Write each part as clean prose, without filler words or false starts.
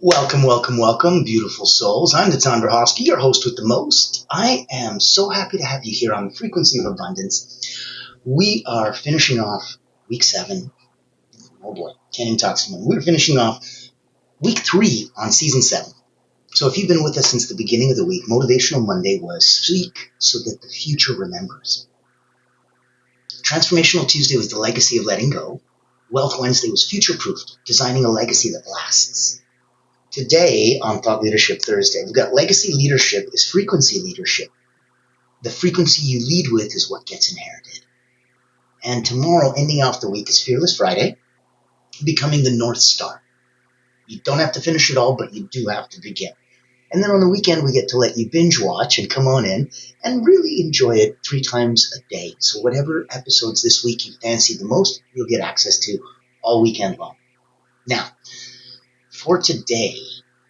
Welcome, welcome, welcome, beautiful souls. I'm the Hosky, your host with the most. I am so happy to have you here on the Frequency of Abundance. We are finishing off week 7. Oh boy, can't even talk so much. We're finishing off week 3 on season 7. So if you've been with us since the beginning of the week, Motivational Monday was Speak so that the future remembers. Transformational Tuesday was the legacy of letting go. Wealth Wednesday was future-proofed, designing a legacy that lasts. Today, on Thought Leadership Thursday, we've got legacy leadership is frequency leadership. The frequency you lead with is what gets inherited. And tomorrow, ending off the week, is Fearless Friday, becoming the North Star. You don't have to finish it all, but you do have to begin. And then on the weekend, we get to let you binge watch and come on in and really enjoy it 3 times a day. So whatever episodes this week you fancy the most, you'll get access to all weekend long. Now, for today,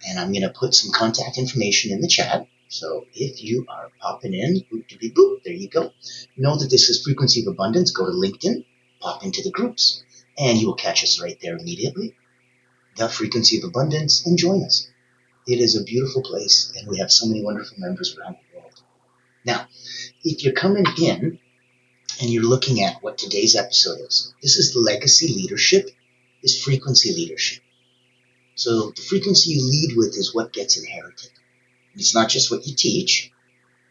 and I'm going to put some contact information in the chat. So if you are popping in, boop, there you go. Know that this is Frequency of Abundance. Go to LinkedIn, pop into the groups, and you will catch us right there immediately. The Frequency of Abundance, and join us. It is a beautiful place, and we have so many wonderful members around the world. Now, if you're coming in and you're looking at what today's episode is, this is legacy leadership, is frequency leadership. So the frequency you lead with is what gets inherited. It's not just what you teach,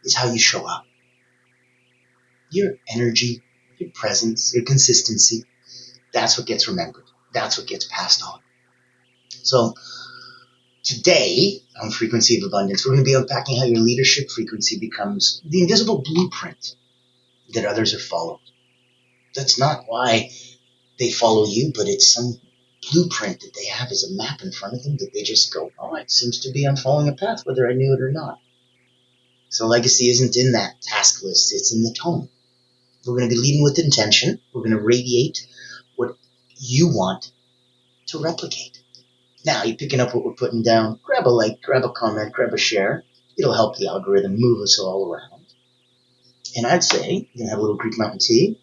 it's how you show up. Your energy, your presence, your consistency, that's what gets remembered. That's what gets passed on. So today, on Frequency of Abundance, we're going to be unpacking how your leadership frequency becomes the invisible blueprint that others are following. That's not why they follow you, but it's some blueprint that they have as a map in front of them that they just go, oh, it seems to be I'm following a path, whether I knew it or not. So legacy isn't in that task list, it's in the tone. We're going to be leading with intention. We're going to radiate what you want to replicate. Now, you're picking up what we're putting down. Grab a like, grab a comment, grab a share. It'll help the algorithm move us all around. And I'd say, you're going to have a little Greek Mountain tea.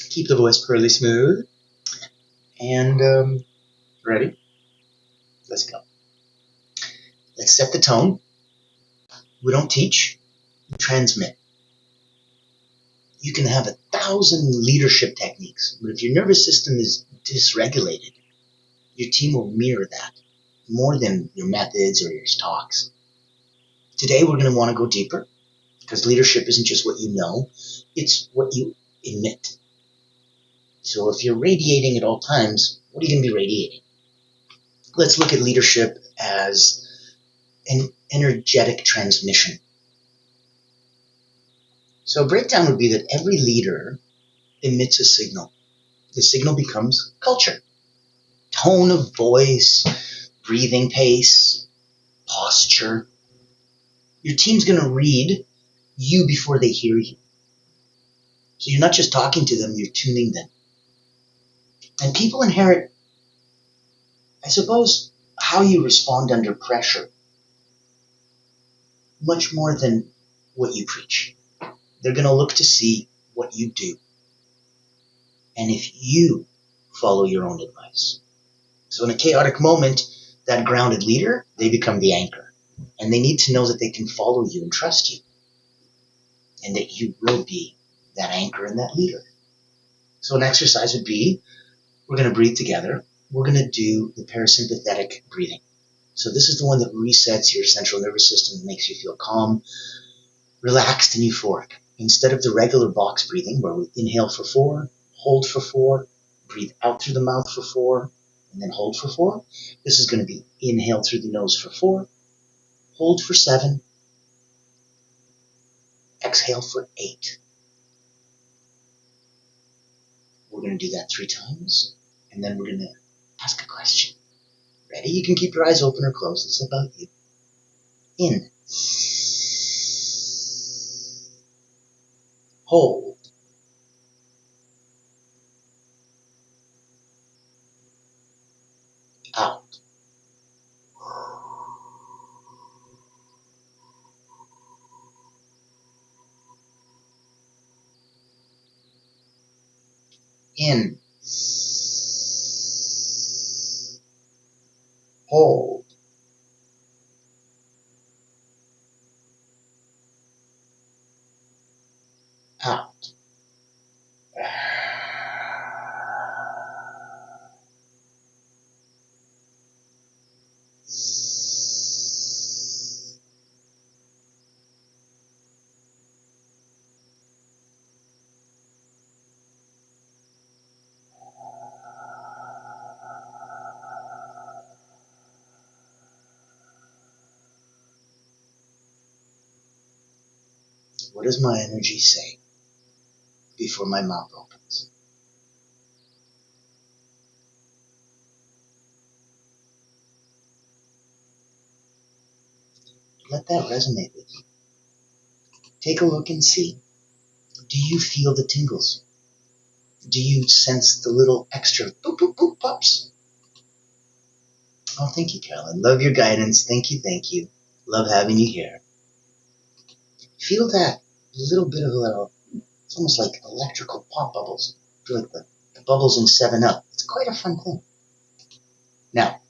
Keep the voice pearly smooth. And, ready? Let's go. Let's set the tone. We don't teach, we transmit. You can have 1,000 leadership techniques, but if your nervous system is dysregulated, your team will mirror that more than your methods or your talks. Today, we're going to want to go deeper because leadership isn't just what you know, it's what you emit. So if you're radiating at all times, what are you going to be radiating? Let's look at leadership as an energetic transmission. So a breakdown would be that every leader emits a signal. The signal becomes culture. Tone of voice, breathing pace, posture. Your team's going to read you before they hear you. So you're not just talking to them, you're tuning them. And people inherit, I suppose, how you respond under pressure much more than what you preach. They're going to look to see what you do. And if you follow your own advice. So in a chaotic moment, that grounded leader, they become the anchor. And they need to know that they can follow you and trust you. And that you will be that anchor and that leader. So an exercise would be, we're going to breathe together. We're going to do the parasympathetic breathing. So this is the one that resets your central nervous system and makes you feel calm, relaxed, and euphoric. Instead of the regular box breathing, where we inhale for 4, hold for 4, breathe out through the mouth for 4, and then hold for 4. This is going to be inhale through the nose for 4, hold for 7, exhale for 8. We're going to do that 3 times, and then we're going to ask a question. Ready? You can keep your eyes open or closed. It's about you. In. Hold. Out. In. hold. Out. What does my energy say before my mouth opens? Let that resonate with you. Take a look and see. Do you feel the tingles? Do you sense the little extra boop, boop, boop pops? Oh, thank you, Carolyn. Love your guidance. Thank you, thank you. Love having you here. Feel that little bit of a little, it's almost like electrical pop bubbles. Feel like the bubbles in 7-Up. It's quite a fun thing. Now,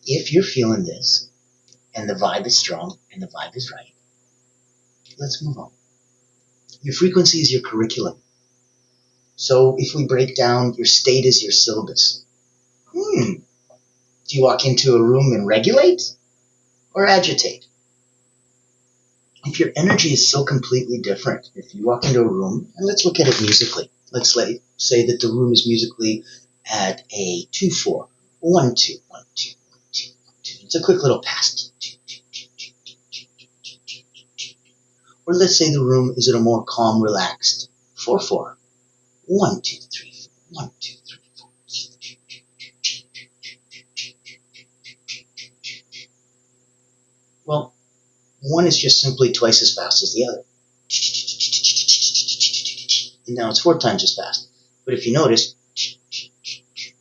if you're feeling this, and the vibe is strong, and the vibe is right, let's move on. Your frequency is your curriculum. So if we break down, your state is your syllabus. Do you walk into a room and regulate or agitate? If your energy is so completely different, if you walk into a room, and let's look at it musically. Let's say that the room is musically at a 2-4, 1 2 1 2 1 2 1 2. It's a quick little pass. Or let's say the room is at a more calm, relaxed 4-4, 1 2 3 4 1 2 3 4. Well, one is just simply twice as fast as the other. And now it's 4 times as fast. But if you notice,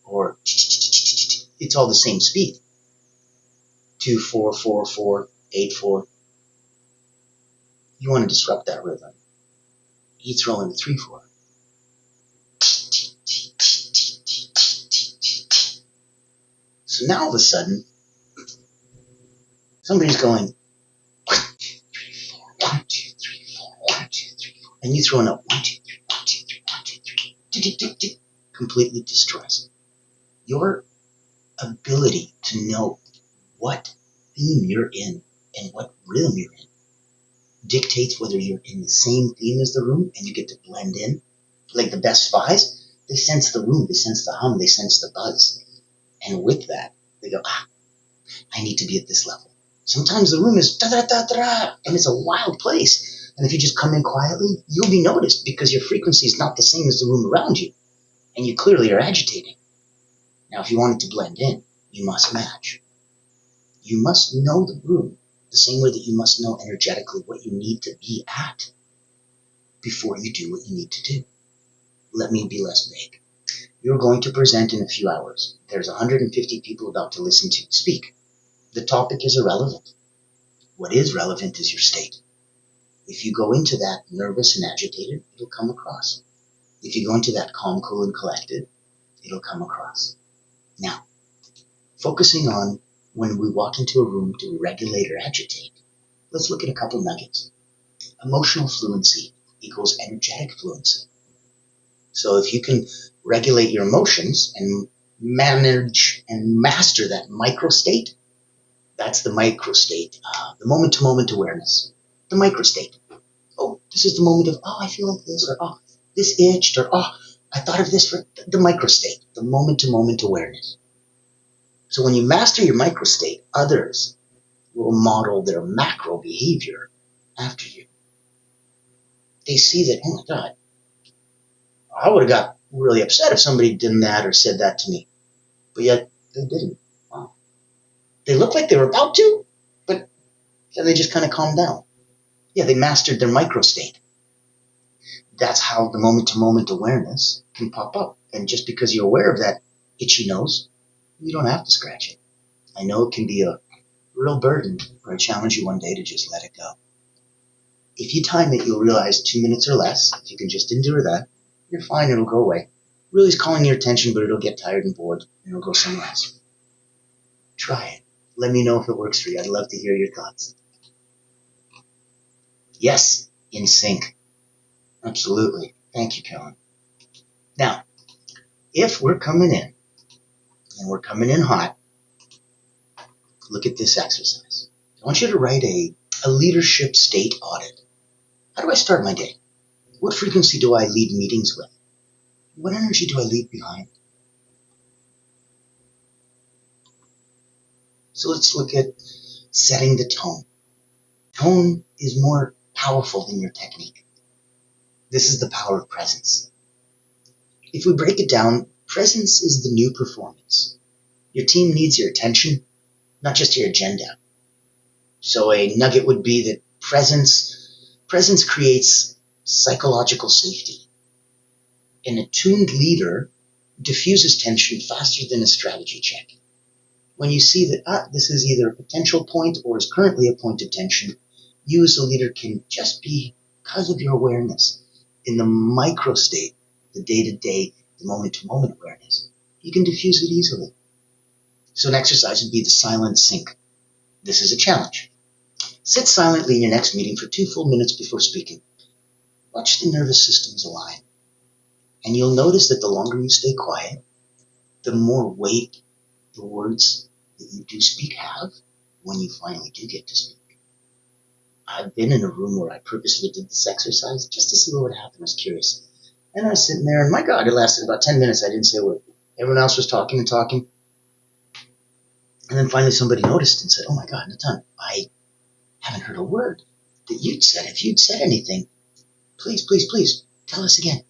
or it's all the same speed. 2 4 4 4 8 4. You want to disrupt that rhythm. You throw in a 3 4. So now all of a sudden, somebody's going 1 2 3 4 1 2 3 4 1 2 3 4, and you throw in a 1 2 3 1 2 3 1 2 3. Completely destroys your ability to know what theme you're in and what rhythm you're in. Dictates whether you're in the same theme as the room and you get to blend in. Like the best spies, they sense the room, they sense the hum, they sense the buzz. And with that, they go, I need to be at this level. Sometimes the room is da-da-da-da-da, and it's a wild place. And if you just come in quietly, you'll be noticed because your frequency is not the same as the room around you. And you clearly are agitating. Now, if you want it to blend in, you must match. You must know the room the same way that you must know energetically what you need to be at before you do what you need to do. Let me be less vague. You're going to present in a few hours. There's 150 people about to listen to you speak. The topic is irrelevant. What is relevant is your state. If you go into that nervous and agitated, it'll come across. If you go into that calm, cool, and collected, it'll come across. Now, focusing on when we walk into a room, do we regulate or agitate? Let's look at a couple nuggets. Emotional fluency equals energetic fluency. So if you can regulate your emotions and manage and master that micro state, that's the micro state, the moment-to-moment awareness, the micro state. Oh, this is the moment of, I feel like this, or this itched, or I thought of this for the micro state, the moment-to-moment awareness. So when you master your micro state, others will model their macro behavior after you. They see that, oh my God, I would have got really upset if somebody did that or said that to me. But yet, they didn't. Wow. They looked like they were about to, but they just kind of calmed down. Yeah, they mastered their micro state. That's how the moment-to-moment awareness can pop up. And just because you're aware of that itchy nose, you don't have to scratch it. I know it can be a real burden, or I challenge you one day to just let it go. If you time it, you'll realize 2 minutes or less. If you can just endure that, you're fine, it'll go away. Really is calling your attention, but it'll get tired and bored, and it'll go somewhere else. Try it. Let me know if it works for you. I'd love to hear your thoughts. Yes, in sync. Absolutely. Thank you, Kellen. Now, if we're coming in, and we're coming in hot, look at this exercise. I want you to write a leadership state audit. How do I start my day? What frequency do I lead meetings with? What energy do I leave behind? So let's look at setting the tone. Tone is more powerful than your technique. This is the power of presence. If we break it down, presence is the new performance. Your team needs your attention, not just your agenda. So a nugget would be that presence creates psychological safety. An attuned leader diffuses tension faster than a strategy check. When you see that this is either a potential point or is currently a point of tension, you as a leader can just be, because of your awareness, in the micro state, the day-to-day, the moment-to-moment awareness, you can diffuse it easily. So an exercise would be the silent sync. This is a challenge. Sit silently in your next meeting for 2 full minutes before speaking. Watch the nervous systems align. And you'll notice that the longer you stay quiet, the more weight the words that you do speak have when you finally do get to speak. I've been in a room where I purposely did this exercise just to see what would happen. I was curious. And I was sitting there, and my God, it lasted about 10 minutes. I didn't say a word. Everyone else was talking and talking. And then finally somebody noticed and said, oh my God, Natan, I haven't heard a word that you'd said. If you'd said anything, please, tell us again.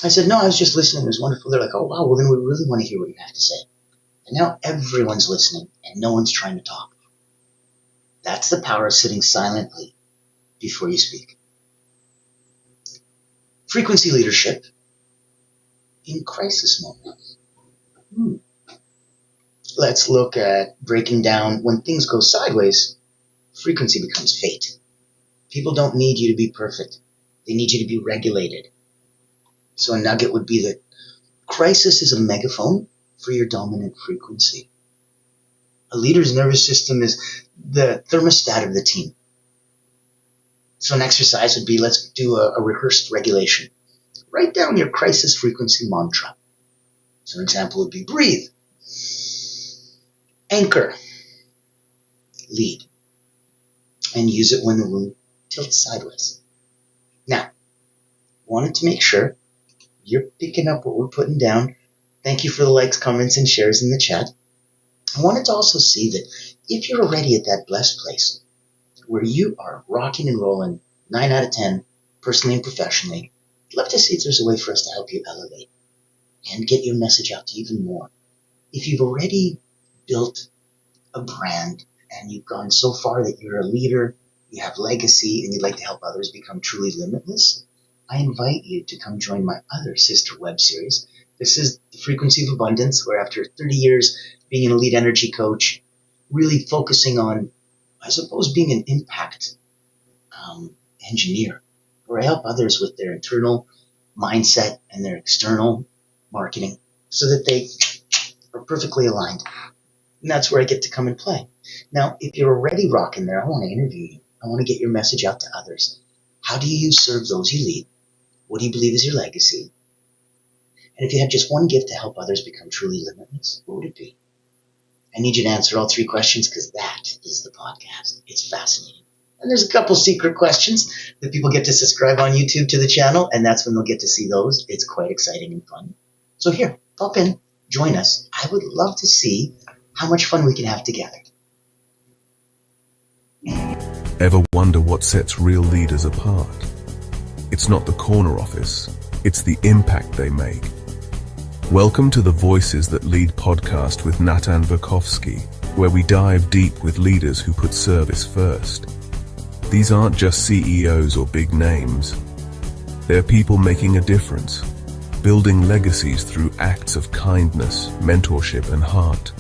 I said, no, I was just listening. It was wonderful. They're like, oh, wow, well, then we really want to hear what you have to say. And now everyone's listening, and no one's trying to talk. That's the power of sitting silently before you speak. Frequency leadership in crisis moments. Let's look at breaking down when things go sideways. Frequency becomes fate. People don't need you to be perfect. They need you to be regulated. So a nugget would be that crisis is a megaphone for your dominant frequency. A leader's nervous system is the thermostat of the team. So an exercise would be, let's do a rehearsed regulation. Write down your crisis frequency mantra. So an example would be breathe, anchor, lead, and use it when the room tilts sideways. Now, wanted to make sure you're picking up what we're putting down. Thank you for the likes, comments, and shares in the chat. I wanted to also see that if you're already at that blessed place where you are rocking and rolling 9 out of 10, personally and professionally, I'd love to see if there's a way for us to help you elevate and get your message out to even more. If you've already built a brand and you've gone so far that you're a leader, you have legacy, and you'd like to help others become truly limitless, I invite you to come join my other sister web series. This is the Frequency of Abundance, where after 30 years being an elite energy coach, really focusing on, I suppose, being an impact engineer, where I help others with their internal mindset and their external marketing so that they are perfectly aligned. And that's where I get to come and play. Now, if you're already rocking there, I want to interview you. I want to get your message out to others. How do you serve those you lead? What do you believe is your legacy? And if you had just one gift to help others become truly limitless, what would it be? I need you to answer all 3 questions because that is the podcast. It's fascinating. And there's a couple secret questions that people get to subscribe on YouTube to the channel, and that's when they'll get to see those. It's quite exciting and fun. So here, pop in, join us. I would love to see how much fun we can have together. Ever wonder what sets real leaders apart? It's not the corner office, it's the impact they make. Welcome to the Voices That Lead podcast with Natan Verkovsky, where we dive deep with leaders who put service first. These aren't just CEOs or big names. They're people making a difference, building legacies through acts of kindness, mentorship, and heart.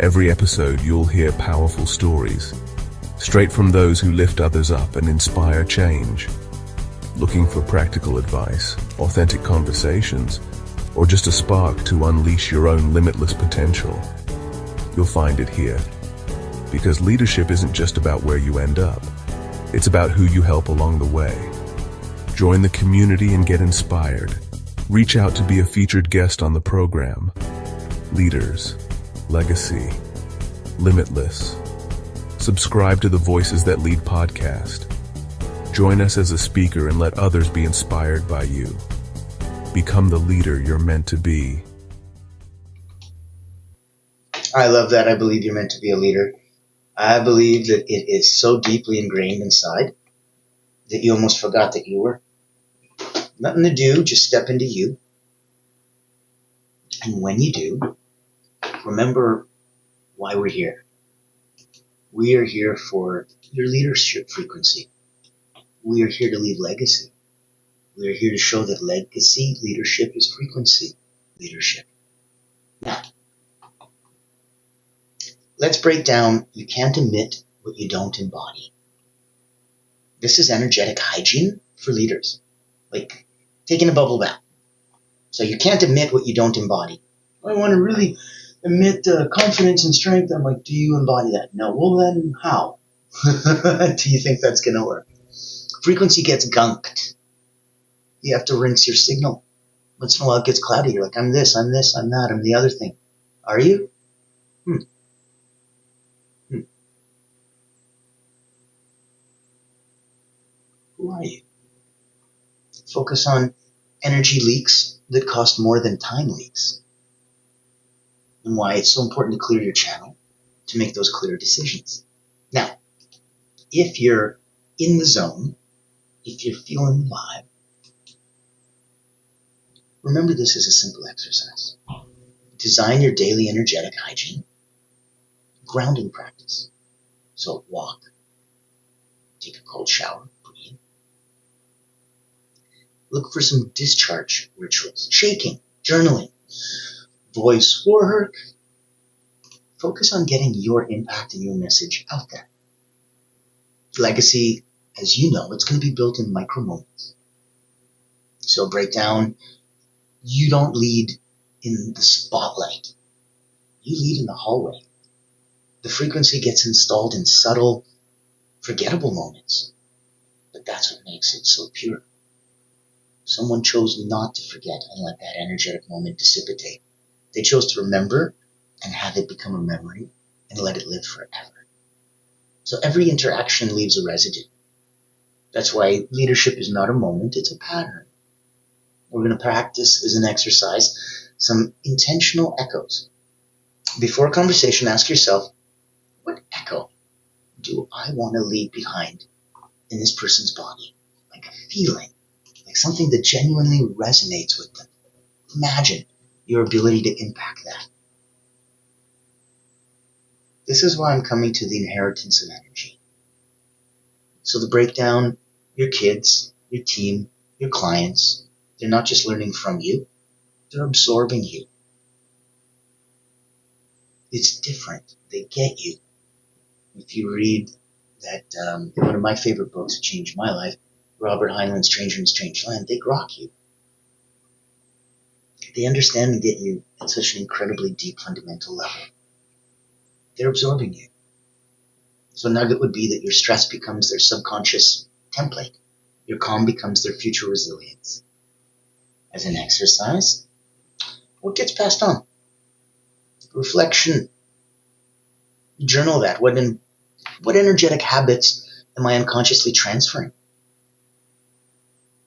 Every episode you'll hear powerful stories, straight from those who lift others up and inspire change. Looking for practical advice, authentic conversations, or just a spark to unleash your own limitless potential? You'll find it here. Because leadership isn't just about where you end up. It's about who you help along the way. Join the community and get inspired. Reach out to be a featured guest on the program. Leaders, Legacy, Limitless. Subscribe to the Voices That Lead podcast. Join us as a speaker and let others be inspired by you. Become the leader you're meant to be. I love that. I believe you're meant to be a leader. I believe that it is so deeply ingrained inside that you almost forgot that you were. Nothing to do, just step into you. And when you do, remember why we're here. We are here for your leadership frequency. We are here to leave legacy. We are here to show that legacy leadership is frequency leadership. Now, let's break down you can't emit what you don't embody. This is energetic hygiene for leaders, like taking a bubble bath. So you can't emit what you don't embody. I want to really emit confidence and strength. I'm like, do you embody that? No. Well, then how? Do you think that's going to work? Frequency gets gunked. You have to rinse your signal. Once in a while it gets cloudy. You're like, I'm this, I'm that, I'm the other thing. Are you? Who are you? Focus on energy leaks that cost more than time leaks. And why it's so important to clear your channel to make those clear decisions. Now, if you're in the zone, if you're feeling the vibe, remember this is a simple exercise. Design your daily energetic hygiene, grounding practice. So walk, take a cold shower, breathe. Look for some discharge rituals, shaking, journaling, voice work. Focus on getting your impact and your message out there. Legacy, as you know, it's going to be built in micro moments. So break down, you don't lead in the spotlight. You lead in the hallway. The frequency gets installed in subtle, forgettable moments. But that's what makes it so pure. Someone chose not to forget and let that energetic moment dissipate. They chose to remember and have it become a memory and let it live forever. So every interaction leaves a residue. That's why leadership is not a moment, it's a pattern. We're going to practice as an exercise some intentional echoes. Before a conversation, ask yourself, what echo do I want to leave behind in this person's body? Like a feeling, like something that genuinely resonates with them. Imagine your ability to impact that. This is why I'm coming to the inheritance of energy. So the breakdown, your kids, your team, your clients, they're not just learning from you, they're absorbing you. It's different. They get you. If you read that, one of my favorite books that changed my life, Robert Heinlein's Stranger in a Strange Land, they grok you. They understand and get you at such an incredibly deep fundamental level. They're absorbing you. So a nugget would be that your stress becomes their subconscious template. Your calm becomes their future resilience. As an exercise, what gets passed on? Reflection. Journal that. What energetic habits am I unconsciously transferring?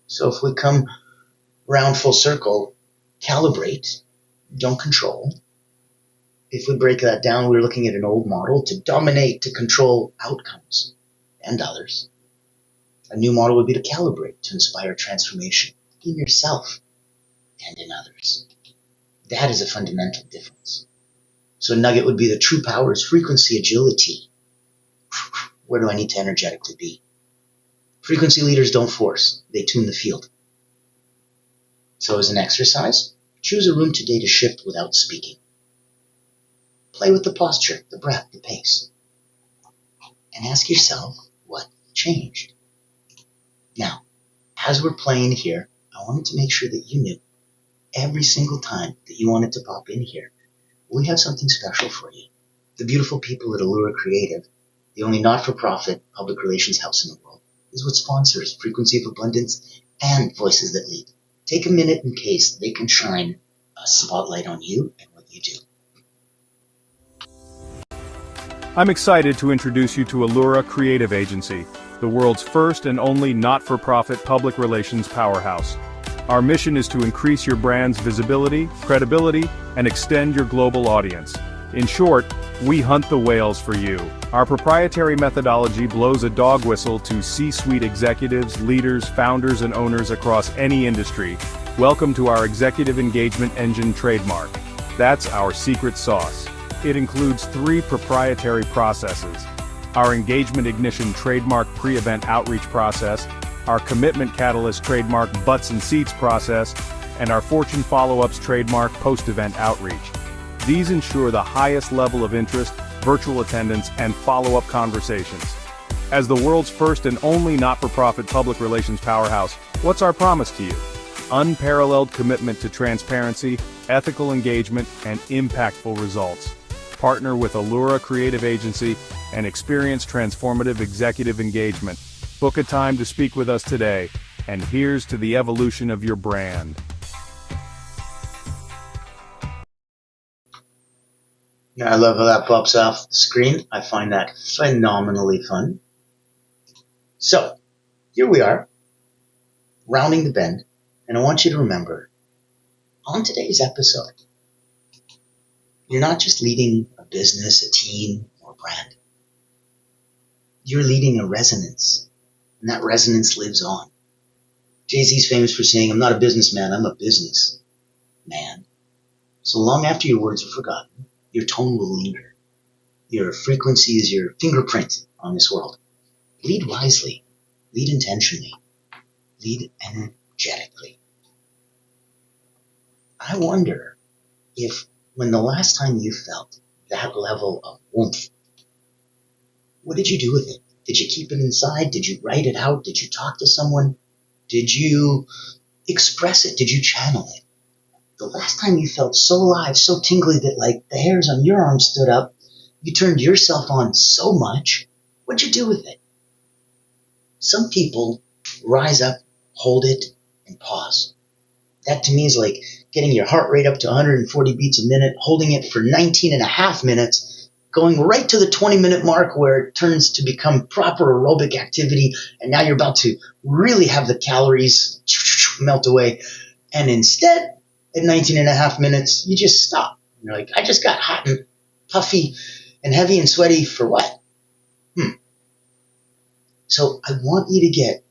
So if we come round full circle, calibrate, don't control. If we break that down, we're looking at an old model to dominate, to control outcomes and others. A new model would be to calibrate, to inspire transformation in yourself and in others. That is a fundamental difference. So a nugget would be the true power is frequency, agility. Where do I need to energetically be? Frequency leaders don't force, they tune the field. So as an exercise, choose a room today to shift without speaking. Play with the posture, the breath, the pace. And ask yourself, what changed? Now, as we're playing here, I wanted to make sure that you knew every single time that you wanted to pop in here, we have something special for you. The beautiful people at Allura Creative, the only not-for-profit public relations house in the world, is what sponsors Frequency of Abundance and Voices That Lead. Take a minute in case they can shine a spotlight on you and what you do. I'm excited to introduce you to Allura Creative Agency, the world's first and only not-for-profit public relations powerhouse. Our mission is to increase your brand's visibility, credibility, and extend your global audience. In short, we hunt the whales for you. Our proprietary methodology blows a dog whistle to C-suite executives, leaders, founders, and owners across any industry. Welcome to our Executive Engagement Engine trademark. That's our secret sauce. It includes 3 proprietary processes: our Engagement Ignition trademark pre-event outreach process, our Commitment Catalyst trademark butts and seats process, and our Fortune Follow-ups trademark post-event outreach. These ensure the highest level of interest, virtual attendance, and follow-up conversations. As the world's first and only not-for-profit public relations powerhouse, what's our promise to you? Unparalleled commitment to transparency, ethical engagement, and impactful results. Partner with Allura Creative Agency and experience transformative executive engagement. Book a time to speak with us today, and here's to the evolution of your brand. Now, I love how that pops off the screen. I find that phenomenally fun. So, here we are, rounding the bend, and I want you to remember, on today's episode, you're not just leading a business, a team, or a brand. You're leading a resonance, and that resonance lives on. Jay-Z's famous for saying, "I'm not a businessman, I'm a business man." So long after your words are forgotten, your tone will linger. Your frequency is your fingerprint on this world. Lead wisely, lead intentionally, lead energetically. I wonder if when the last time you felt that level of oomph, what did you do with it? Did you keep it inside? Did you write it out? Did you talk to someone? Did you express it? Did you channel it? The last time you felt so alive, so tingly that like the hairs on your arm stood up, you turned yourself on so much, what'd you do with it? Some people rise up, hold it, and pause. That to me is like getting your heart rate up to 140 beats a minute, holding it for 19 and a half minutes, going right to the 20-minute mark where it turns to become proper aerobic activity, and now you're about to really have the calories melt away. And instead, at 19 and a half minutes, you just stop. You're like, I just got hot and puffy and heavy and sweaty for what? So I want you to get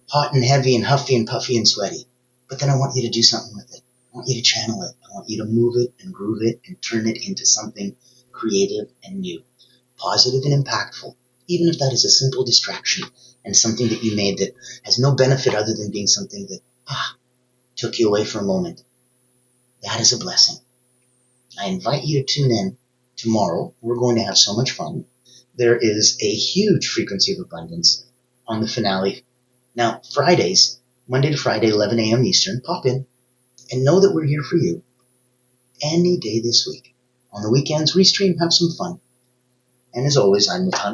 hot and heavy and huffy and puffy and sweaty, but then I want you to do something with it. I want you to channel it. I want you to move it and groove it and turn it into something creative and new, positive and impactful, even if that is a simple distraction and something that you made that has no benefit other than being something that took you away for a moment. That is a blessing. I invite you to tune in tomorrow. We're going to have so much fun. There is a huge frequency of abundance on the finale. Now, Fridays, Monday to Friday, 11 a.m. Eastern, pop in and know that we're here for you any day this week. On the weekends, restream, have some fun. And as always, I'm Natandra.